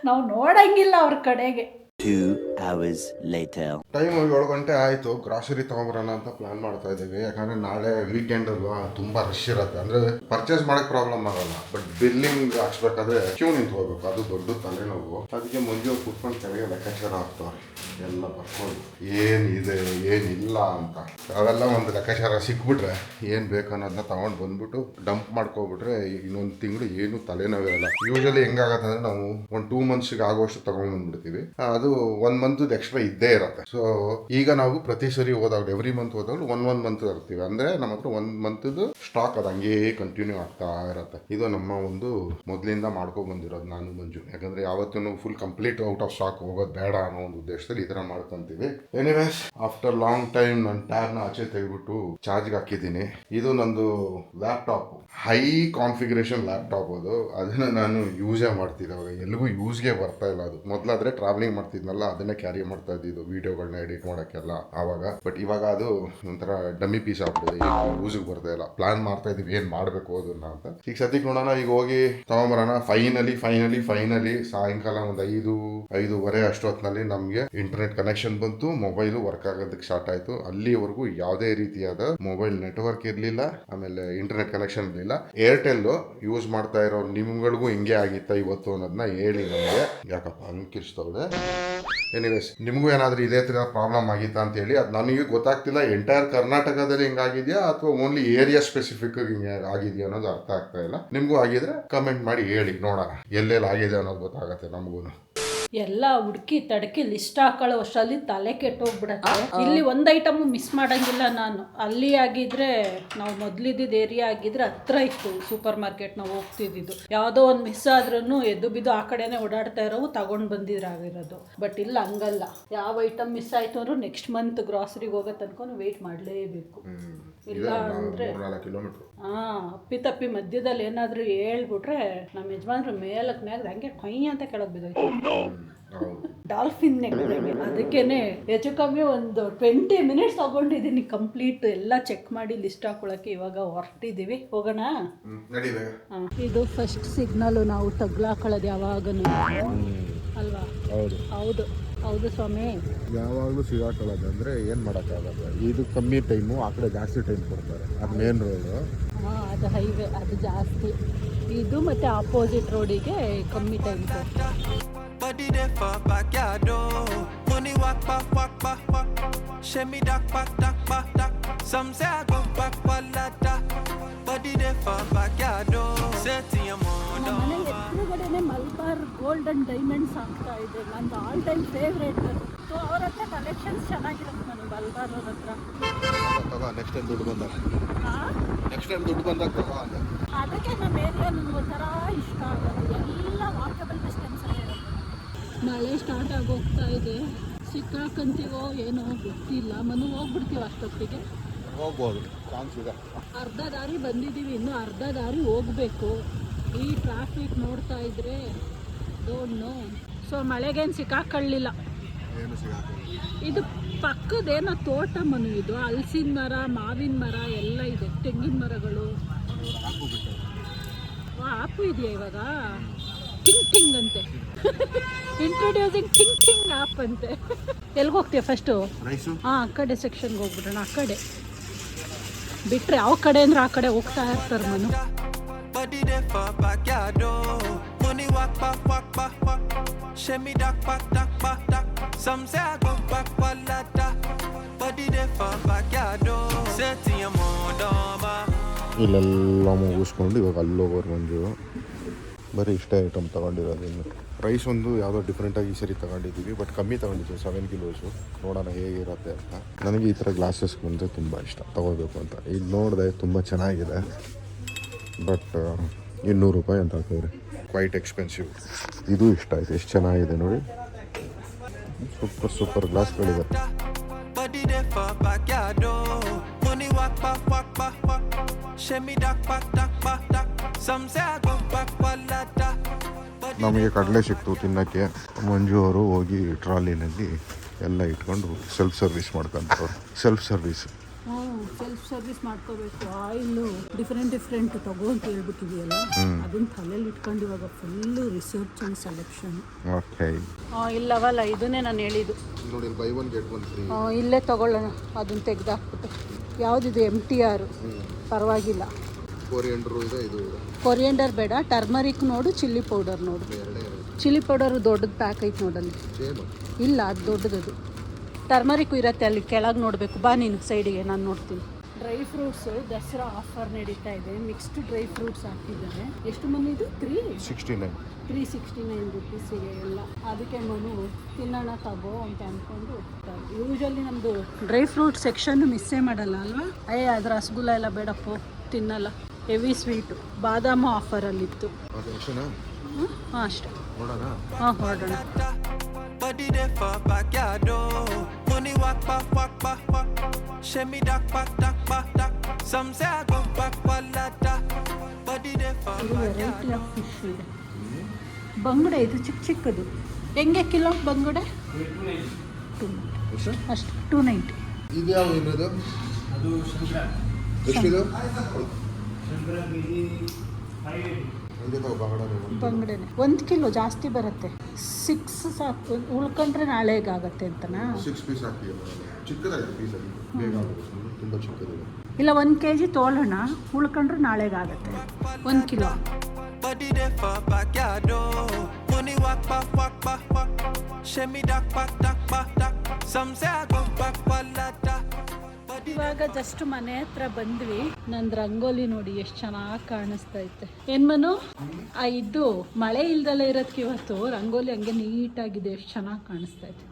ನಾವು ನೋಡಂಗಿಲ್ಲ ಅವ್ರ ಕಡೆಗೆ. 2 hours later. ಟೈಮ್ 7 ಗಂಟೆ ಆಯಿತು. ಗ್ರಾಸರಿ ತೊಗೊಂಬರೋಣ ಅಂತ ಪ್ಲಾನ್ ಮಾಡ್ತಾ ಇದ್ದೀವಿ. ಯಾಕಂದರೆ ನಾಳೆ ವೀಕೆಂಡ್ ಅಲ್ವಾ, ತುಂಬ ರಶ್ ಇರುತ್ತೆ. ಅಂದರೆ ಪರ್ಚೇಸ್ ಮಾಡೋಕ್ಕೆ ಪ್ರಾಬ್ಲಮ್ ಆಗಲ್ಲ, ಬಟ್ ಬಿಲ್ಲಿಂಗ್ ಹಾಕ್ಸ್ಬೇಕಾದ್ರೆ ಕ್ಯೂ ನಿಂತು ಹೋಗ್ಬೇಕು, ಅದು ದೊಡ್ಡ ತಲೆನೋವು. ಅದಕ್ಕೆ ಮುಂಜಾನೆ ಕೂತ್ಕೊಂಡು ಕೆಳಗೆ ಲೆಕ್ಕಾಚಾರ ಹಾಕ್ತವ್ರೆ, ಎಲ್ಲ ಬರ್ಕೊಂಡು ಏನಿದೆ ಏನಿಲ್ಲ ಅಂತ. ಅವೆಲ್ಲ ಒಂದು ಲೆಕ್ಕಾಚಾರ ಸಿಕ್ಬಿಟ್ರೆ ಏನು ಬೇಕು ಅನ್ನೋದನ್ನ ತೊಗೊಂಡು ಬಂದ್ಬಿಟ್ಟು ಡಂಪ್ ಮಾಡ್ಕೊಬಿಟ್ರೆ ಇನ್ನೊಂದು ತಿಂಗಳು ಏನು ತಲೆನೋವಿರಲ್ಲ. ಯೂಶಲಿ ಹೆಂಗಾಗತ್ತೆ ಅಂದರೆ ನಾವು ಒಂದು 2 ಮಂತ್ಸ್ಗೆ ಆಗೋಷ್ಟು ತೊಗೊಂಡ್ಬಂದ್ಬಿಡ್ತೀವಿ, ಅದು 1 ಮಂತ್ ಎಕ್ಸ್ಟ್ರಾ ಇದ್ದೇ ಇರುತ್ತೆ. ಸೊ ಈಗ ನಾವು ಪ್ರತಿ ಸರಿ ಹೋದಾಗ ಎವ್ರಿ ಮಂತ್ ಹೋದಾಗಲೂ 1 ಮಂತ್ ಇರ್ತೀವಿ. ಅಂದ್ರೆ ನಮ್ಮ ಹತ್ರ 1 ಮಂತ್ ಸ್ಟಾಕ್ ಅದು ಹಂಗೇ ಕಂಟಿನ್ಯೂ ಆಗ್ತಾ ಇರುತ್ತೆ. ಇದು ನಮ್ಮ ಒಂದು ಮೊದಲಿಂದ ಮಾಡ್ಕೊಂಡು ಬಂದಿರೋದು ನಾನು ಮಂಜು. ಯಾಕಂದ್ರೆ ಯಾವತ್ತೂ full complete out of stock ಹೋಗೋದು ಬೇಡ ಅನ್ನೋ ಒಂದು ಉದ್ದೇಶದಲ್ಲಿ ಈ ತರ ಮಾಡ್ಕೊಂತೀವಿ. ಎನಿವೇಸ್, ಆಫ್ಟರ್ ಲಾಂಗ್ ಟೈಮ್ ನನ್ನ ಟ್ಯಾಬ್ನ ಆಚೆ ತೆಗೆದ್ಬಿಟ್ಟು ಚಾರ್ಜ್ಗೆ ಹಾಕಿದ್ದೀನಿ. ಇದು ನಂದು ಲ್ಯಾಪ್ಟಾಪ್, ಹೈ ಕಾನ್ಫಿಗರೇಷನ್ ಲ್ಯಾಪ್ಟಾಪ್. ಅದನ್ನ ನಾನು ಯೂಸೇ ಮಾಡ್ತಿದ್ದೆ, ಅವಾಗ ಎಲ್ಲಿಗೂ ಯೂಸ್ಗೆ ಬರ್ತಾ ಇಲ್ಲ. ಅದು ಮೊದಲಾದ್ರೆ ಟ್ರಾವೆಲಿಂಗ್ ಮಾಡ್ತಿದ್ನಲ್ಲ, ಅದನ್ನೇ ಕ್ಯಾರಿ ಮಾಡ್ತಾ ಇದ್ದಿದ್ದು ವಿಡಿಯೋಗಳನ್ನ ಎಡಿಟ್ ಮಾಡೋಕ್ಕೆಲ್ಲ ಆವಾಗ. ಬಟ್ ಇವಾಗ ಅದು ಒಂಥರ ಡಮ್ಮಿ ಪೀಸ್ ಆಗ್ಬಿಟ್ಟಿದೆ, ಯೂಸಿಗೆ ಬರ್ತಾ ಇಲ್ಲ. ಪ್ಲಾನ್ ಮಾಡ್ತಾ ಇದೀವಿ ಏನು ಮಾಡಬೇಕು ಅದನ್ನ ಅಂತ. ಈಗ ಸದ್ಯಕ್ಕೆ ನೋಡೋಣ, ಈಗ ಹೋಗಿ ತಗೊಂಬರೋಣ. ಫೈನಲಿ ಸಾಯಂಕಾಲ ಒಂದು 5:30 ಅಷ್ಟೊತ್ತಿನಲ್ಲಿ ನಮಗೆ ಇಂಟರ್ನೆಟ್ ಕನೆಕ್ಷನ್ ಬಂತು, ಮೊಬೈಲು ವರ್ಕ್ ಆಗೋದಕ್ಕೆ ಸ್ಟಾರ್ಟ್ ಆಯಿತು. ಅಲ್ಲಿವರೆಗೂ ಯಾವುದೇ ರೀತಿಯಾದ ಮೊಬೈಲ್ ನೆಟ್ವರ್ಕ್ ಇರಲಿಲ್ಲ, ಆಮೇಲೆ ಇಂಟರ್ನೆಟ್ ಕನೆಕ್ಷನ್ ಇರಲಿಲ್ಲ. ಏರ್ಟೆಲ್ ಯೂಸ್ ಮಾಡ್ತಾ ಇರೋ ನಿಮ್ಗಳಿಗೂ ಹಿಂಗೆ ಆಗಿತ್ತಾ ಇವತ್ತು ಅನ್ನೋದನ್ನ ಹೇಳಿ ನಮಗೆ. ಯಾಕಪ್ಪ ಅಂಕಿಸ್ತವ್ರೆ? ಎನಿವೇಸ್, ನಿಮಗೂ ಏನಾದರೂ ಇದೇ ಥರ ಪ್ರಾಬ್ಲಮ್ ಆಗಿತ್ತಾ ಅಂತ ಹೇಳಿ. ಅದು ನನಗೆ ಗೊತ್ತಾಗ್ತಿಲ್ಲ, ಎಂಟೈರ್ ಕರ್ನಾಟಕದಲ್ಲಿ ಹಿಂಗಾಗಿದೆಯಾ ಅಥವಾ ಓನ್ಲಿ ಏರಿಯಾ ಸ್ಪೆಸಿಫಿಕ್ ಹಿಂಗೆ ಆಗಿದೆಯಾ ಅನ್ನೋದು ಅರ್ಥ ಆಗ್ತಾ ಇಲ್ಲ. ನಿಮಗೂ ಆಗಿದ್ರೆ ಕಮೆಂಟ್ ಮಾಡಿ ಹೇಳಿ, ನೋಡೋಣ ಎಲ್ಲೆಲ್ಲಿ ಆಗಿದೆ ಅನ್ನೋದು ಗೊತ್ತಾಗತ್ತೆ ನಮಗೂ. ಎಲ್ಲ ಹುಡುಕಿ ತಡಕಿ ಲಿಸ್ಟ್ ಹಾಕೊಳ್ಳೋ ಅಷ್ಟರಲ್ಲಿ ತಲೆ ಕೆಟ್ಟೋಗ್ಬಿಡತ್ತೆ. ಇಲ್ಲಿ ಒಂದು ಐಟಮು ಮಿಸ್ ಮಾಡಂಗಿಲ್ಲ ನಾನು. ಅಲ್ಲಿ ಆಗಿದ್ರೆ, ನಾವು ಮೊದಲಿದ್ದಿದ್ದು ಏರಿಯಾ ಆಗಿದ್ರೆ ಹತ್ರ ಇತ್ತು ಸೂಪರ್ ಮಾರ್ಕೆಟ್, ನಾವು ಹೋಗ್ತಿದ್ದು. ಯಾವುದೋ ಒಂದು ಮಿಸ್ ಆದ್ರೂ ಎದ್ದು ಬಿದ್ದು ಆ ಕಡೆನೇ ಓಡಾಡ್ತಾ ಇರೋವು ತಗೊಂಡು ಬಂದಿರಾಗಿರೋದು. ಬಟ್ ಇಲ್ಲ ಹಂಗಲ್ಲ, ಯಾವ ಐಟಮ್ ಮಿಸ್ ಆಯಿತು ಅಂದ್ರೂ ನೆಕ್ಸ್ಟ್ ಮಂತ್ ಗ್ರಾಸರಿಗೆ ಹೋಗೋ ತನಕ ವೆಯ್ಟ್ ಮಾಡಲೇಬೇಕು. ಇಲ್ಲ ಅಂದರೆ ಅಪ್ಪಿ ಮಧ್ಯದಲ್ಲಿ ಏನಾದರೂ ಹೇಳ್ಬಿಟ್ರೆ ನಮ್ಮ ಯಜಮಾನ್ರು ಮೇಲಕ್ಕೆ ಮ್ಯಾಗ ಹಂಗೆ ಟೊಯ್ ಅಂತ ಕೆಳಗೆ ಬಿದ್ದೋಯ್ತು. ಡಾಲ್ಫಿನ್ ನೆಗ್ದಂಗೆ. ಅದಕ್ಕೇನೆ ಹೆಚ್ಚು ಕಮ್ಮಿ ಒಂದು 20 ಮಿನಿಟ್ಸ್ ತಗೊಂಡಿದ್ದೀನಿ ಕಂಪ್ಲೀಟ್ ಎಲ್ಲ ಚೆಕ್ ಮಾಡಿ ಲಿಸ್ಟ್ ಹಾಕೊಳಕ್ಕೆ. ಇವಾಗ ಹೊರಟಿದ್ದೀವಿ, ಹೋಗೋಣ. ಇದು ಫಸ್ಟ್ ಸಿಗ್ನಲ್ ನಾವು ತಗ್ಲಾಕೊಳ್ಳೋದು ಯಾವಾಗನೂ ಅಲ್ವಾ? ಹೌದು ಸ್ವಾಮಿ, ಯಾವಾಗಲೂ ಸಿಗಾಕೊಳ್ಳೋದು ಅಂದರೆ ಏನು ಮಾಡೋಕ್ಕಾಗಲ್ಲ. ಇದು ಕಮ್ಮಿ ಟೈಮು, ಆ ಕಡೆ ಜಾಸ್ತಿ ಟೈಮ್ ಕೊಡ್ತಾರೆ. ಅದು ಮೇನ್ ರೋಡು, ಅದು ಹೈವೇ, ಅದು ಜಾಸ್ತಿ. ಇದು ಮತ್ತು ಆಪೋಸಿಟ್ ರೋಡಿಗೆ ಕಮ್ಮಿ ಟೈಮ್ ಕೊಡ್ತಾರೆ. Body there for backyard, money walk back, shimmy duck back. Some say I go back, balada. Body there for backyard, say to your mother. ಮನೆ ಎದುರುಗಡೆನೆ ಮಲ್ಬಾರ್ ಗೋಲ್ಡ್ ಆ್ಯಂಡ್ ಡೈಮಂಡ್ಸ್ ಆಗ್ತಾ ಇದೆ. ನಂದು ಆಲ್ ಟೈಮ್ ಫೇವ್ರೇಟ್. ಸೊ ಅವ್ರ ಹತ್ರ collections ಚೆನ್ನಾಗಿರುತ್ತೆ ನನಗೆ ಬಲ್ಗಾರ್ ಅವ್ರ ಹತ್ರ. ತಗೋ ನೆಕ್ಸ್ಟ್ ಟೈಮ್ ದುಡ್ಡು ಬಂದಾಗ ಹಾಂ, ನೆಕ್ಸ್ಟ್ ಟೈಮ್ ದುಡ್ಡು ಬಂದಾಗ ತಗೋ ಅಂದೆ. ಅದಕ್ಕೆ ನಮ್ಮ ಏರಿಯಾ ನನಗೆ ಒಂಥರ ಇಷ್ಟ ಆಗೋದು. ಎಲ್ಲ ವಾಕಬಲ್ ಡಿಸ್ಟೆನ್ಸ್ ಅಲ್ಲೇ ಇರುತ್ತೆ. ಮಳೆ ಸ್ಟಾರ್ಟ್ ಆಗೋಗ್ತಾ ಇದೆ. ಸಿಕ್ಕಾಕಂತೀವೋ ಏನೋ ಗೊತ್ತಿಲ್ಲ. ಮನು ಹೋಗ್ಬಿಡ್ತೀವಿ ಅಷ್ಟೊತ್ತಿಗೆ. ಹೋಗ್ಬೋದು, ಚಾನ್ಸ್ ಇದೆ. ಅರ್ಧ ದಾರಿ ಬಂದಿದ್ದೀವಿ, ಇನ್ನೂ ಅರ್ಧ ದಾರಿ ಹೋಗಬೇಕು. ಈ ಟ್ರಾಫಿಕ್ ನೋಡ್ತಾ ಇದ್ರೆ ಡೋಂಟ್ ನೋ. ಸೊ ಮಳೆಗೇನು ಸಿಕ್ಕಾಕೊಳ್ಳಿಲ್ಲ. ಏನು ಸಿಗಾಕಿಲ್ಲ. ಇದು ಪಕ್ಕದೇನೋ ತೋಟ ಮನು. ಇದು ಹಲಸಿನ ಮರ, ಮಾವಿನ ಮರ ಎಲ್ಲ ಇದೆ, ತೆಂಗಿನ ಮರಗಳು. ಆಪು ಇದೆಯಾ ಇವಾಗ? ಟಿಂಗ್ ಟಿಂಗ್ ಅಂತೆ. ಇಂಟ್ರೊಡ್ಯೂಸಿಂಗ್ ಟಿಂಗ್ ಟಿಂಗ್ ಆಪ್ ಅಂತೆ. ಎಲ್ಲಿಗೆ ಹೋಗ್ತೀಯ ಫಸ್ಟು? ರೈಸು ಹಾಂ, ಆ ಕಡೆ ಸೆಕ್ಷನ್ಗೆ ಹೋಗ್ಬಿಡೋಣ. ಆ ಕಡೆ ಬಿಟ್ಟರೆ ಯಾವ ಕಡೆ ಅಂದ್ರೆ ಆ ಕಡೆ ಹೋಗ್ತಾ ಇರ್ತಾರೆ Manu. Body there for backyard, oh. Money walk back, walk back, walk. Shimmy duck back, duck back, duck. Some say I go back, walada. Body there for backyard, oh. Setting your mood over. ಇಲ್ಲೆಲ್ಲ ಮುಗಿಸ್ಕೊಂಡು ಇವಾಗ ಅಲ್ಲಿ ಹೋಗೋರು ಮಂಜು. ಬರೀ ಇಷ್ಟೇ item ತೊಗೊಂಡಿರೋದು. ಇನ್ನು rice ಒಂದು ಯಾವುದೋ ಡಿಫ್ರೆಂಟಾಗಿ ಈ ಸರಿ ತೊಗೊಂಡಿದ್ದೀವಿ, ಬಟ್ ಕಮ್ಮಿ ತೊಗೊಂಡಿದ್ದೀವಿ, 7 ಕಿಲೋಸು. ನೋಡೋಣ ಹೇಗಿರುತ್ತೆ ಅಂತ. ನನಗೆ ಈ ಥರ ಗ್ಲಾಸಸ್ ಬಂದರೆ ತುಂಬ ಇಷ್ಟ, ತೊಗೋಬೇಕು ಅಂತ. ಇಲ್ಲಿ ನೋಡಿದೆ ತುಂಬ ಚೆನ್ನಾಗಿದೆ, ಬಟ್ 200 ರೂಪಾಯಿ ಅಂತ ಹಾಕಿದ್ರೆ ಕ್ವೈಟ್ ಎಕ್ಸ್ಪೆನ್ಸಿವ್. ಇದು ಇಷ್ಟ ಆಯಿತು, ಎಷ್ಟು ಚೆನ್ನಾಗಿದೆ ನೋಡಿ. Super ಗ್ಲಾಸ್ಗಳಿದೆ. Body there for backyard, oh. Money walk back, walk back, walk. Shimmy duck back, duck back, duck. Some say I go back, walada. ನಮಗೆ ಕಡಲೆ ಸಿಕ್ತು ತಿನ್ನೋಕ್ಕೆ. ಮಂಜು ಅವರು ಹೋಗಿ ಟ್ರಾಲಿನಲ್ಲಿ ಎಲ್ಲ ಇಟ್ಕೊಂಡು ಸೆಲ್ಫ್ ಸರ್ವಿಸ್ ಮಾಡ್ಕೊಂತವ್ರು. ಸೆಲ್ಫ್ ಸರ್ವಿಸ್ ಮಾಡ್ಕೋಬೇಕು. ಆಯಿಲು ಡಿಫ್ರೆಂಟ್ ತಗೋ ಅಂತ ಹೇಳ್ಬಿಟ್ಟಿದೆಯಲ್ಲ, ಅದನ್ನ ತಲೆಯಲ್ಲಿ ಇಟ್ಕೊಂಡು ಇವಾಗ full research and selection. Okay, ಇಲ್ಲವಲ್ಲ, ಇದನ್ನೇ ನಾನು ಹೇಳಿದ್ದು. ನೋಡಿ ಬೈ 1 get 1 ಫ್ರೀ. ಇಲ್ಲೇ ತಗೊಳ್ಳೋಣ. ಅದನ್ನ ತೆಗೆದಾಕ್ಬಿಟ್ಟು. ಯಾವುದಿದು MTR? ಪರವಾಗಿಲ್ಲ. ಕೊರಿಯಂಡರ್ ಇದೆ, ಇದು ಇದೆ. ಕೊರಿಯಂಡರ್ ಬೇಡ, ಟರ್ಮರಿಕ್ ನೋಡು, ಚಿಲ್ಲಿ ಪೌಡರ್ ನೋಡು. ಚಿಲ್ಲಿ ಪೌಡರು ದೊಡ್ಡದು ಪ್ಯಾಕ್ ಐತೆ ನೋಡಲ್ಲಿ. ಇಲ್ಲ, ಅದು ದೊಡ್ಡದದು. ಟರ್ಮರಿಕ್ಕು ಇರುತ್ತೆ ಅಲ್ಲಿ ಕೆಳಗೆ ನೋಡಬೇಕು. ಬಾ ನೀನು ಸೈಡಿಗೆ, ನಾನು ನೋಡ್ತೀನಿ. ಡ್ರೈ ಫ್ರೂಟ್ಸು ದಸರಾ ಆಫರ್ ನಡೀತಾ ಇದೆ. ಮಿಕ್ಸ್ಡ್ ಡ್ರೈ ಫ್ರೂಟ್ಸ್ ಹಾಕಿದ್ದಾರೆ. ಎಷ್ಟು ಮನು ಇದು? 369 ರುಪೀಸಿಗೆ ಎಲ್ಲ. ಅದಕ್ಕೆ ಮನು ತಿನ್ನೋಣ ತಗೋ ಅಂತ ಅಂದ್ಕೊಂಡು ಹೋಗ್ತಾರೆ. ಯೂಶ್ವಲಿ ನಮ್ಮದು ಡ್ರೈ ಫ್ರೂಟ್ ಸೆಕ್ಷನ್ ಮಿಸ್ಸೇ ಮಾಡಲ್ಲ ಅಲ್ವಾ? ಅದು ರಸಗುಲ್ಲ ಎಲ್ಲ ಬೇಡಪ್ಪು, ತಿನ್ನಲ್ಲ. Heavy sweet. ಬಾದಾಮು ಆಫರಲ್ಲಿತ್ತು. ಹಾಂ ಅಷ್ಟೇ. ಹಾಂ, ಹೊರಡೋಣ. Body there for backyard, oh. Money walk back, walk back, walk. Shimmy duck back, duck back, duck. Some say I go back, walada. Body there for ಇದು ವೆರೈಟಿ ಆಫ್ ಫಿಶ್ ಇದೆ. ಬಂಗುಡೆ ಇದು ಚಿಕ್ಕದು. ಹೆಂಗೆ ಕಿಲೋ ಬಂಗುಡೆ? 290 ಅಷ್ಟು. 290. ಇದು ಯಾವ ಏನದು? ಅದು ಶಂಕರ. ಎಷ್ಟಿದು? ಬಂಗುಡೆನೆ 1 ಕಿಲೋ ಜಾಸ್ತಿ ಬರುತ್ತೆ. 6 ಸಾಕು, ಉಳ್ಕೊಂಡ್ರೆ ನಾಳೆಗಾಗತ್ತೆ ಅಂತನಾ? 6 ಪೀಸ್ ಹಾಕಿ. ಚಿಕ್ಕದಾಗಿದೆ ಪೀಸ್, ಅಲ್ಲಿ ಬೇಗ ಆಗುತ್ತೆ, ತುಂಬ ಚಿಕ್ಕದಿದೆ. ಇಲ್ಲ, 1 kg ತೊಗೊಳ್ಳೋಣ, ಉಳ್ಕೊಂಡ್ರೆ ನಾಳೆಗಾಗತ್ತೆ. 1 kilo. Body there for backyard, oh. Money walk back, walk back, walk. Shimmy duck back, duck back, duck. Some say I go back, walada. ಇವಾಗ ಜಸ್ಟ್ ಮನೆ ಹತ್ರ ಬಂದ್ವಿ. ನಂದು ರಂಗೋಲಿ ನೋಡಿ ಎಷ್ಟು ಚೆನ್ನಾಗಿ ಕಾಣಿಸ್ತಾ ಐತೆ. ಏನ್ ಮನು? ಇದು ಮಳೆ ಇಲ್ದಲ್ಲೇ ಇರೋದಕ್ಕೆ ಇವತ್ತು ರಂಗೋಲಿ ಹಂಗೆ ನೀಟಾಗಿದೆ, ಎಷ್ಟು ಚೆನ್ನಾಗಿ ಕಾಣಿಸ್ತಾ ಐತೆ.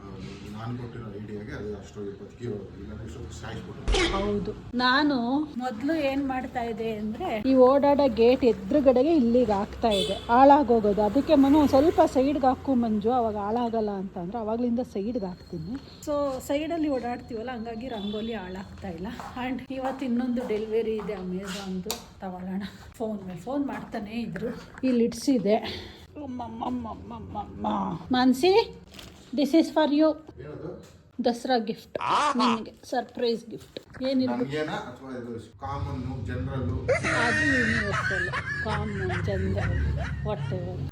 ಹೌದು. ನಾನು ಮೊದಲು ಏನ್ ಮಾಡ್ತಾ ಇದ್ದೆ ಅಂದ್ರೆ, ಈ ಓಡಾಡೋ ಗೇಟ್ ಎದುರುಗಡೆಗೆ ಇಲ್ಲಿಗೆ ಹಾಕ್ತಾ ಇದೆ, ಹಾಳಾಗೋಗೋದು. ಅದಕ್ಕೆ ಮನು ಸ್ವಲ್ಪ ಸೈಡ್ಗೆ ಹಾಕು ಮಂಜು, ಅವಾಗ ಹಾಳಾಗಲ್ಲ ಅಂತ ಅಂದ್ರೆ ಅವಾಗ್ಲಿಂದ ಸೈಡ್ಗೆ ಹಾಕ್ತೀನಿ. ಸೊ ಸೈಡಲ್ಲಿ ಓಡಾಡ್ತೀವಲ್ಲ, ಹಂಗಾಗಿ ರಂಗೋಲಿ ಹಾಳಾಗ್ತಾ ಇಲ್ಲ. ಆ್ಯಂಡ್ ಇವತ್ತು ಇನ್ನೊಂದು ಡೆಲಿವರಿ ಇದೆ ಅಮೆಝಾನ್ದು, ತಗೊಳ್ಳೋಣ. ಫೋನ್ ಮಾಡ್ತಾನೆ ಇದ್ರು. ಇಲ್ಲಿ ಇಡ್ಸಿದೆ. Mansi, this is for you. Dasara gift ನಿನಗೆ, ಸರ್ಪ್ರೈಸ್ ಗಿಫ್ಟ್. ಏನಿರ್ಬೇಕು? ಅದು universal, common, general, whatever.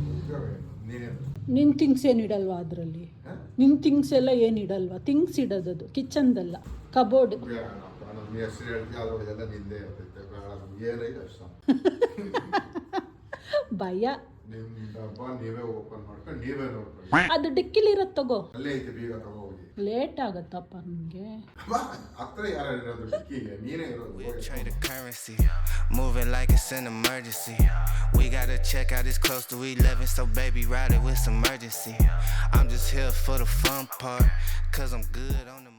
ನಿನ್ನ ಥಿಂಗ್ಸ್ ಏನು ಇಡಲ್ವಾ ಅದರಲ್ಲಿ? ನಿನ್ನ ಥಿಂಗ್ಸ್ ಎಲ್ಲ ಏನು ಇಡಲ್ವಾ? Things ಇಡೋದದು ಕಿಚನ್ದಲ್ಲ, cupboard. ಭಯ. ಅದು ಡಿಕ್ಕಿಲಿ ಇರತ್ತೆ, ತಗೋ. ಲೇಟ್ ಆಗುತ್ತಪ್ಪ ನನಗೆ. ಹತ್ರ ಯಾರು ಇರೋದು ಡಿಕ್ಕಿಗೆ? ನೀನೇ ಇರೋದು. Trade the currency, moving like it's an emergency. We gotta check out, it's close to 11, so baby ride it with some urgency. I'm just here for the fun part, cause I'm good on the